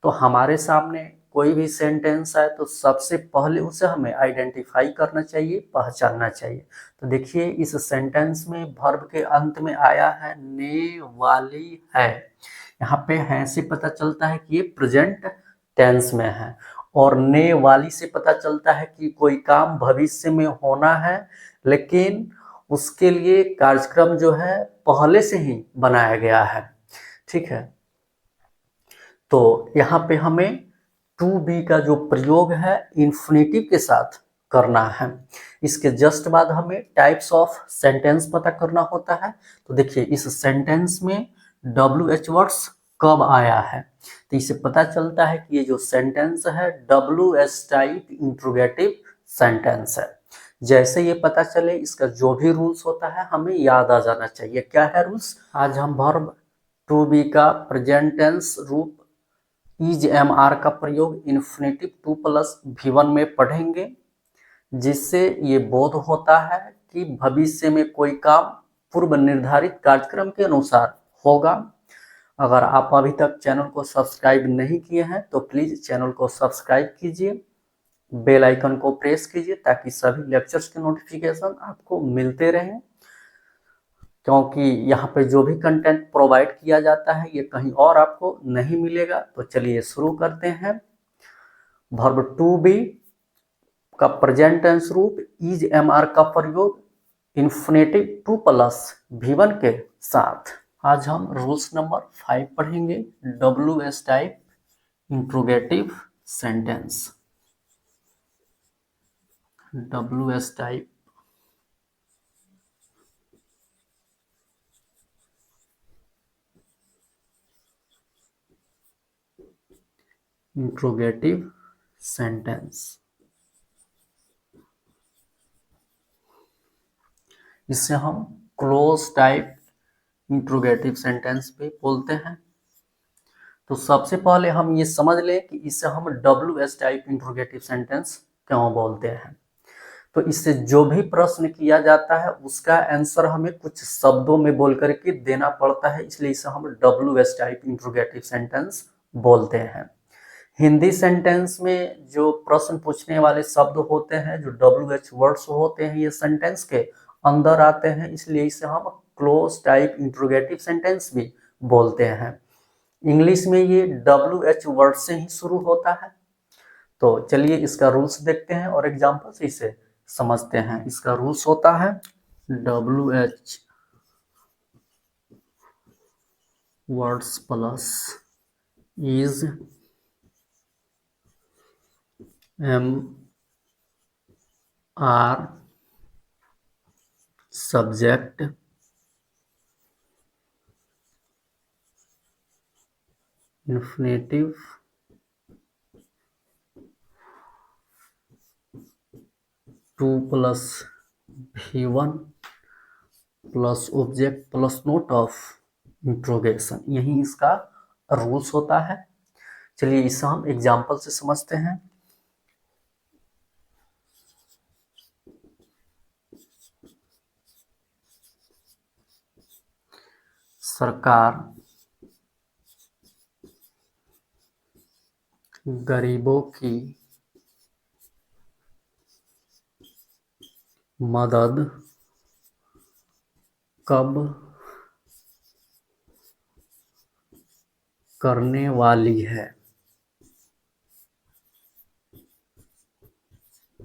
तो हमारे सामने कोई भी सेंटेंस आए तो सबसे पहले उसे हमें आइडेंटिफाई करना चाहिए, पहचानना चाहिए। तो देखिए इस सेंटेंस में वर्ब के अंत में आया है ने वाली है। यहाँ पे है से पता चलता है कि ये प्रेजेंट टेंस में है, और ने वाली से पता चलता है कि कोई काम भविष्य में होना है, लेकिन उसके लिए कार्यक्रम जो है पहले से ही बनाया गया है। ठीक है, तो यहाँ पे हमें टू बी का जो प्रयोग है इन्फिनेटिव के साथ करना है। इसके जस्ट बाद हमें टाइप्स ऑफ सेंटेंस पता करना होता है। तो देखिए इस सेंटेंस में WH वर्ड्स कब आया है, तो इससे पता चलता है कि ये जो सेंटेंस है WH टाइप इंट्रोगेटिव सेंटेंस है। जैसे ये पता चले इसका जो भी रूल्स होता है हमें याद आ जाना चाहिए। क्या है रूल्स? आज हम वर्ब टू बी का प्रेजेंट टेंस रूप इज एम आर का प्रयोग इन्फिनेटिव 2+V1 में पढ़ेंगे, जिससे ये बोध होता है कि भविष्य में कोई काम पूर्व निर्धारित कार्यक्रम के अनुसार होगा। अगर आप अभी तक चैनल को सब्सक्राइब नहीं किए हैं तो प्लीज चैनल को सब्सक्राइब कीजिए, बेल आइकन को प्रेस कीजिए ताकि सभी लेक्चर्स के नोटिफिकेशन आपको मिलते रहें, क्योंकि यहाँ पे जो भी कंटेंट प्रोवाइड किया जाता है ये कहीं और आपको नहीं मिलेगा। तो चलिए शुरू करते हैं। वर्ब टू बी का प्रेजेंट टेंस रूप इज एम आर का प्रयोग इन्फिनेटिव 2+V1 के साथ। आज हम रूल्स नंबर 5 पढ़ेंगे, WH type interrogative sentence. WH type interrogative sentence, इससे हम क्लोज टाइप इंट्रोगेटिव सेंटेंस भी बोलते हैं। तो सबसे पहले हम ये समझ लें कि इसे हम WH टाइप इंट्रोगेटिव सेंटेंस क्यों बोलते हैं। तो इससे जो भी प्रश्न किया जाता है उसका आंसर हमें कुछ शब्दों में बोल करके देना पड़ता है, इसलिए इसे हम WH टाइप इंट्रोगेटिव सेंटेंस बोलते हैं। हिंदी सेंटेंस में जो प्रश्न पूछने वाले शब्द होते हैं, जो WH वर्ड्स होते हैं, ये सेंटेंस के अंदर आते हैं, इसलिए इसे हम क्लोज टाइप इंट्रोगेटिव सेंटेंस भी बोलते हैं। इंग्लिश में ये WH वर्ड से ही शुरू होता है। तो चलिए इसका रूल्स देखते हैं और एग्जाम्पल से इसे समझते हैं। इसका रूल्स होता है WH words plus is am are subject infinitive 2+V1 plus object plus note of interrogation, यही इसका रूल्स होता है। चलिए इसे हम एग्जाम्पल से समझते हैं। सरकार गरीबों की मदद कब करने वाली है,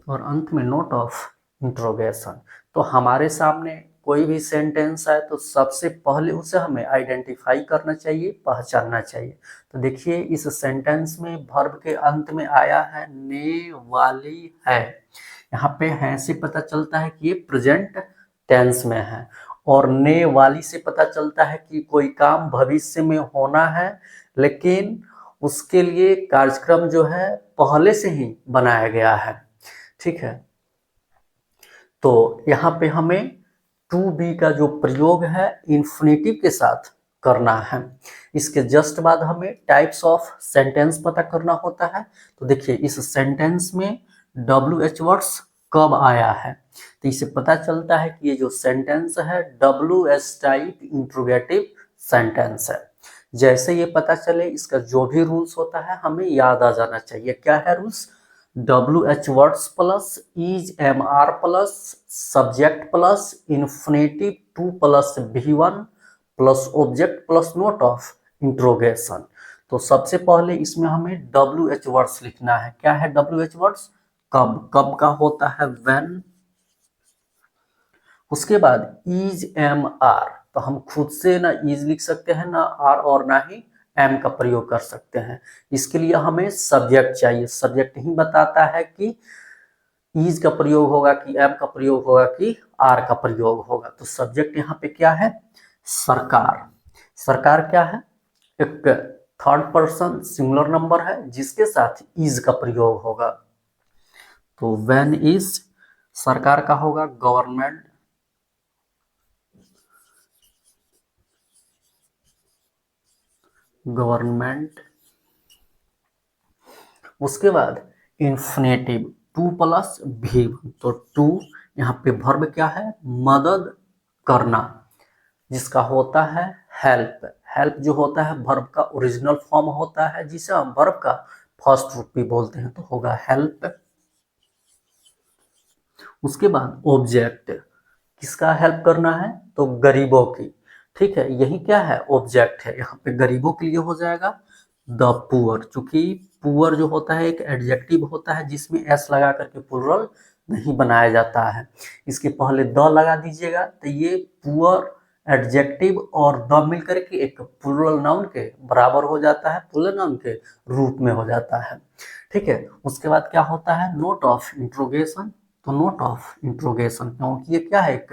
और अंत में नोट ऑफ इंट्रोगेशन। तो हमारे सामने कोई भी सेंटेंस आए तो सबसे पहले उसे हमें आइडेंटिफाई करना चाहिए, पहचानना चाहिए। तो देखिए इस सेंटेंस में वर्ब के अंत में आया है ने वाली है। यहाँ पे है से पता चलता है कि ये प्रेजेंट टेंस में है, और ने वाली से पता चलता है कि कोई काम भविष्य में होना है, लेकिन उसके लिए कार्यक्रम जो है पहले से ही बनाया गया है। ठीक है, तो यहाँ पे हमें टू बी का जो प्रयोग है इन्फिनेटिव के साथ करना है। इसके जस्ट बाद हमें टाइप्स ऑफ सेंटेंस पता करना होता है। तो देखिए इस सेंटेंस में WH वर्ड्स कब आया है, तो इससे पता चलता है कि ये जो सेंटेंस है WH टाइप इंट्रोगेटिव सेंटेंस है। जैसे ये पता चले इसका जो भी रूल्स होता है हमें याद आ जाना चाहिए। क्या है rules? WH words plus is MR plus subject plus infinitive 2 plus V1 plus object plus note of interrogation. तो सबसे पहले इसमें हमें WH वर्ड्स लिखना है। क्या है WH वर्ड्स? कब, कब का होता है व्हेन। उसके बाद इज MR, तो हम खुद से ना इज लिख सकते हैं ना आर और ना ही एम का प्रयोग कर सकते हैं। इसके लिए हमें सब्जेक्ट चाहिए। सब्जेक्ट ही बताता है कि इज का प्रयोग होगा कि एम का प्रयोग होगा कि आर का प्रयोग होगा। तो सब्जेक्ट यहाँ पे क्या है? सरकार। सरकार क्या है? एक थर्ड पर्सन सिंगुलर नंबर है जिसके साथ इज का प्रयोग होगा। तो व्हेन इज सरकार का होगा गवर्नमेंट। गवर्नमेंट। उसके बाद इन्फिनेटिव 2 प्लस भी, तो 2 यहाँ पे वर्ब क्या है? मदद करना, जिसका होता है हेल्प। हेल्प जो होता है वर्ब का ओरिजिनल फॉर्म होता है जिसे हम वर्ब का फर्स्ट रूप भी बोलते हैं, तो होगा हेल्प। उसके बाद ऑब्जेक्ट, किसका हेल्प करना है? तो गरीबों की। ठीक है, यही क्या है? ऑब्जेक्ट है। यहाँ पे गरीबों के लिए हो जाएगा द पुअर, चूंकि पुअर जो होता है एक एडजेक्टिव होता है जिसमें एस लगा करके प्लुरल नहीं बनाया जाता है। इसके पहले द लगा दीजिएगा तो ये पुअर एडजेक्टिव और द मिल करके एक प्लुरल नाउन के बराबर हो जाता है, प्लुरल नाउन के रूप में हो जाता है। ठीक है, उसके बाद क्या होता है? Note of interrogation. तो नोट ऑफ इंट्रोगेशन, क्योंकि ये क्या है? एक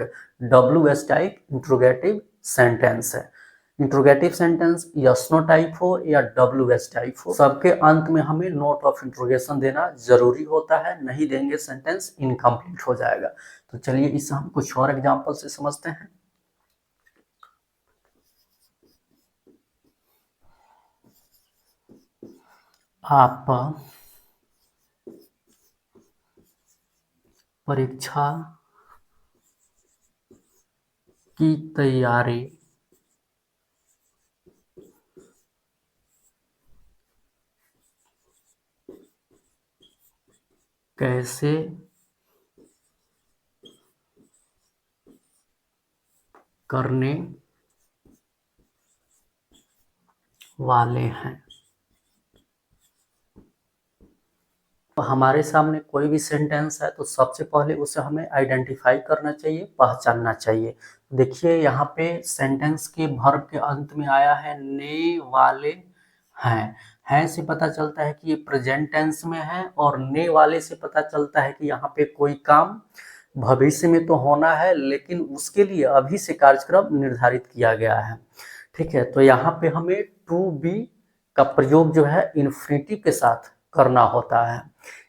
WH टाइप इंट्रोगेटिव सेंटेंस है। Interrogative sentence yes no type हो या WH टाइप हो, सबके अंत में हमें नोट ऑफ इंट्रोगेशन देना जरूरी होता है, नहीं देंगे सेंटेंस इनकम्प्लीट हो जाएगा। तो चलिए इसे हम कुछ और एग्जांपल से समझते हैं। आप परीक्षा की तैयारी कैसे करने वाले हैं। तो हमारे सामने कोई भी सेंटेंस है तो सबसे पहले उसे हमें आइडेंटिफाई करना चाहिए, पहचानना चाहिए। देखिए यहाँ पे सेंटेंस के वर्ब के अंत में आया है ने वाले हैं से पता चलता है कि ये प्रेजेंट टेंस में है, और ने वाले से पता चलता है कि यहाँ पे कोई काम भविष्य में तो होना है लेकिन उसके लिए अभी से कार्यक्रम निर्धारित किया गया है। ठीक है, तो यहाँ पे हमें टू बी का प्रयोग जो है इन्फिनिटिव के साथ करना होता है।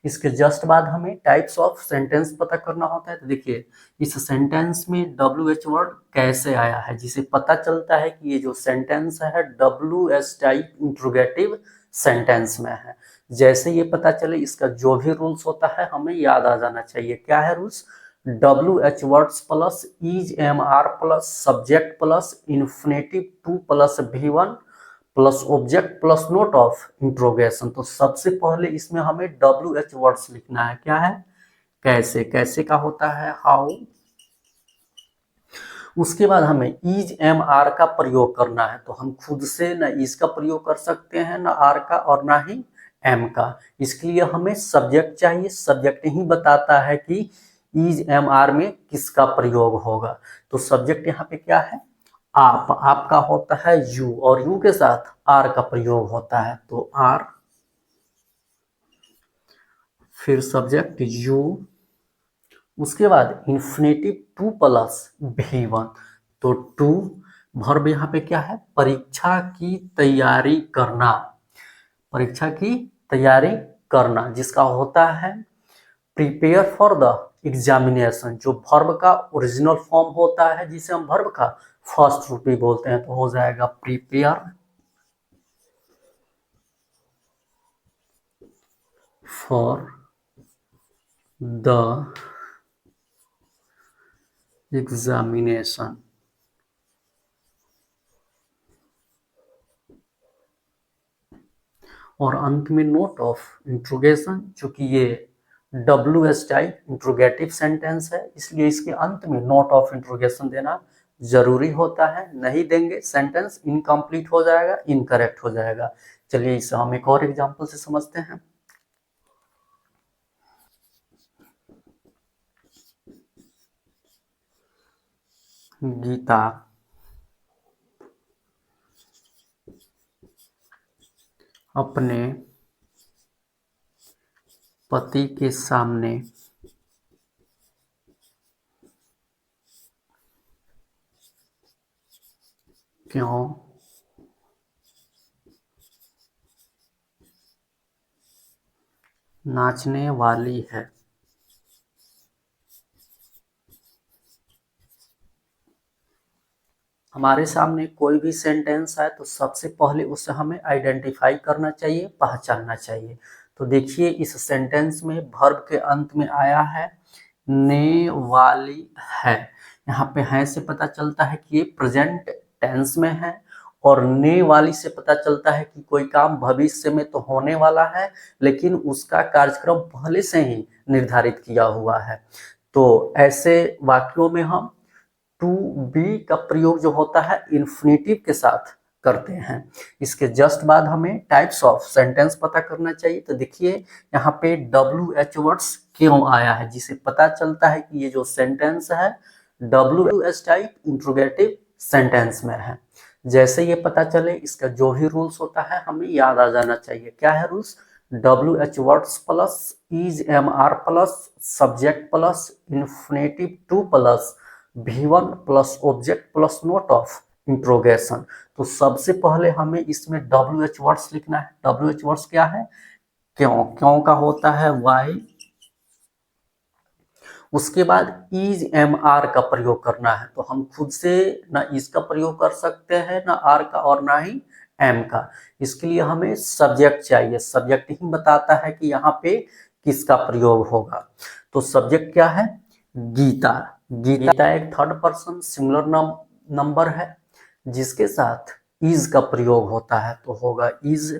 इसके जस्ट बाद हमें टाइप्स ऑफ सेंटेंस पता करना होता है। तो देखिए इस सेंटेंस में WH वर्ड कैसे आया है, जिसे पता चलता है कि ये जो सेंटेंस है WH टाइप इंट्रोगेटिव सेंटेंस में है। जैसे ये पता चले इसका जो भी रूल्स होता है हमें याद आ जाना चाहिए। क्या है rules? WH words plus is MR plus subject plus infinitive 2 plus V1 plus object plus note of interrogation. तो सबसे पहले इसमें हमें WH वर्ड्स लिखना है। क्या है? कैसे। कैसे का होता है हाउ। उसके बाद हमें इज MR का प्रयोग करना है, तो हम खुद से ना इज का प्रयोग कर सकते हैं ना आर का और ना ही एम का। इसके लिए हमें सब्जेक्ट चाहिए। सब्जेक्ट ही बताता है कि इज MR में किसका प्रयोग होगा। तो सब्जेक्ट यहाँ पे क्या है? आप। आपका होता है यू और यू के साथ आर का प्रयोग होता है, तो आर, फिर सब्जेक्ट यू, उसके बाद इन्फिनेटिव 2 प्लस V1, तो 2 वर्ब यहाँ पे क्या है? परीक्षा की तैयारी करना। परीक्षा की तैयारी करना जिसका होता है प्रिपेयर फॉर द एग्जामिनेशन, जो वर्ब का ओरिजिनल फॉर्म होता है जिसे हम वर्ब का फर्स्ट रूप भी बोलते हैं, तो हो जाएगा प्रिपेयर फॉर द एग्जामिनेशन। और अंत में नोट ऑफ इंट्रोगेशन, चूंकि ये WH टाइप इंट्रोगेटिव सेंटेंस है इसलिए इसके अंत में नोट ऑफ इंट्रोगेशन देना जरूरी होता है, नहीं देंगे सेंटेंस इनकम्प्लीट हो जाएगा, इनकरेक्ट हो जाएगा। चलिए इसे हम एक और एग्जांपल से समझते हैं। गीता अपने पति के सामने क्यों नाचने वाली है? हमारे सामने कोई भी सेंटेंस है तो सबसे पहले उसे हमें आइडेंटिफाई करना चाहिए, पहचानना चाहिए। तो देखिए इस सेंटेंस में वर्ब के अंत में आया है ने वाली है। यहाँ पे है से पता चलता है कि ये प्रेजेंट टेंस में है, और ने वाली से पता चलता है कि कोई काम भविष्य में तो होने वाला है लेकिन उसका कार्यक्रम पहले से ही निर्धारित किया हुआ है। तो ऐसे वाक्यों में हम टू बी का प्रयोग जो होता है इन्फिनेटिव के साथ करते हैं। इसके जस्ट बाद हमें टाइप्स ऑफ सेंटेंस पता करना चाहिए। तो देखिए यहाँ पे WH वर्ड्स क्यों आया है, जिसे पता चलता है कि ये जो सेंटेंस है WH टाइप इंट्रोगेटिव सेंटेंस में है। जैसे ये पता चले इसका जो भी रूल्स होता है हमें याद आ जाना चाहिए। क्या है rules? WH words plus is MR plus subject plus infinitive two plus V1 plus object plus note of interrogation. तो सबसे पहले हमें इसमें WH वर्ड्स लिखना है। WH वर्ड्स क्या है? क्यों, क्यों का होता है वाई। उसके बाद इज MR का प्रयोग करना है, तो हम खुद से ना इज का प्रयोग कर सकते हैं ना आर का और ना ही एम का। इसके लिए हमें सब्जेक्ट चाहिए, सब्जेक्ट ही बताता है कि यहाँ पे किसका प्रयोग होगा। तो सब्जेक्ट क्या है? गीता। गीता एक थर्ड पर्सन सिंगुलर नंबर है जिसके साथ इज का प्रयोग होता है, तो होगा इज।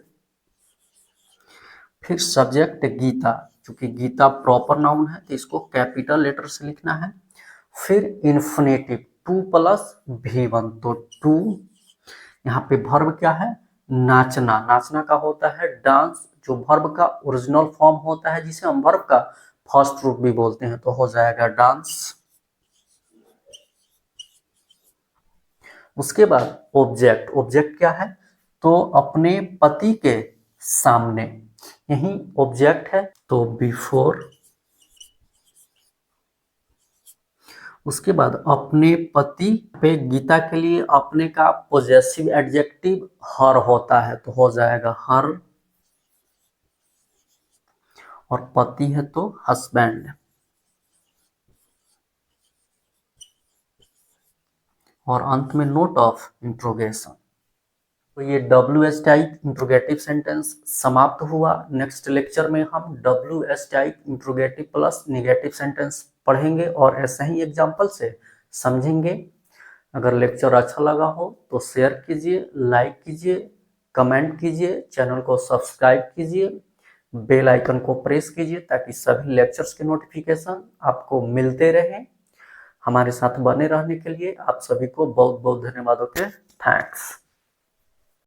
फिर सब्जेक्ट गीता, क्योंकि गीता प्रॉपर नाउन है तो इसको कैपिटल लेटर से लिखना है। फिर इन्फिनेटिव टू प्लस V1, तो टू। यहाँ पे वर्ब क्या है? नाचना। नाचना का होता है डांस, जो वर्ब का ओरिजिनल फॉर्म होता है जिसे हम वर्ब का फर्स्ट रूप भी बोलते हैं, तो हो जाएगा डांस। उसके बाद ऑब्जेक्ट। ऑब्जेक्ट क्या है? तो अपने पति के सामने, यही ऑब्जेक्ट है, तो बिफोर। उसके बाद अपने पति पे गीता के लिए अपने का पॉजेसिव एडजेक्टिव हर होता है, तो हो जाएगा हर। और पति है तो हस्बैंड। और अंत में नोट ऑफ इंट्रोगेशन। तो ये WH टाइप इंट्रोगेटिव सेंटेंस समाप्त हुआ। नेक्स्ट लेक्चर में हम WH type interrogative plus negative sentence पढ़ेंगे और ऐसे ही एग्जाम्पल से समझेंगे। अगर लेक्चर अच्छा लगा हो तो शेयर कीजिए, लाइक कीजिए, कमेंट कीजिए, चैनल को सब्सक्राइब कीजिए, बेल आइकन को प्रेस कीजिए ताकि सभी लेक्चर्स के नोटिफिकेशन आपको मिलते रहें। हमारे साथ बने रहने के लिए आप सभी को बहुत बहुत धन्यवाद। Okay, thanks.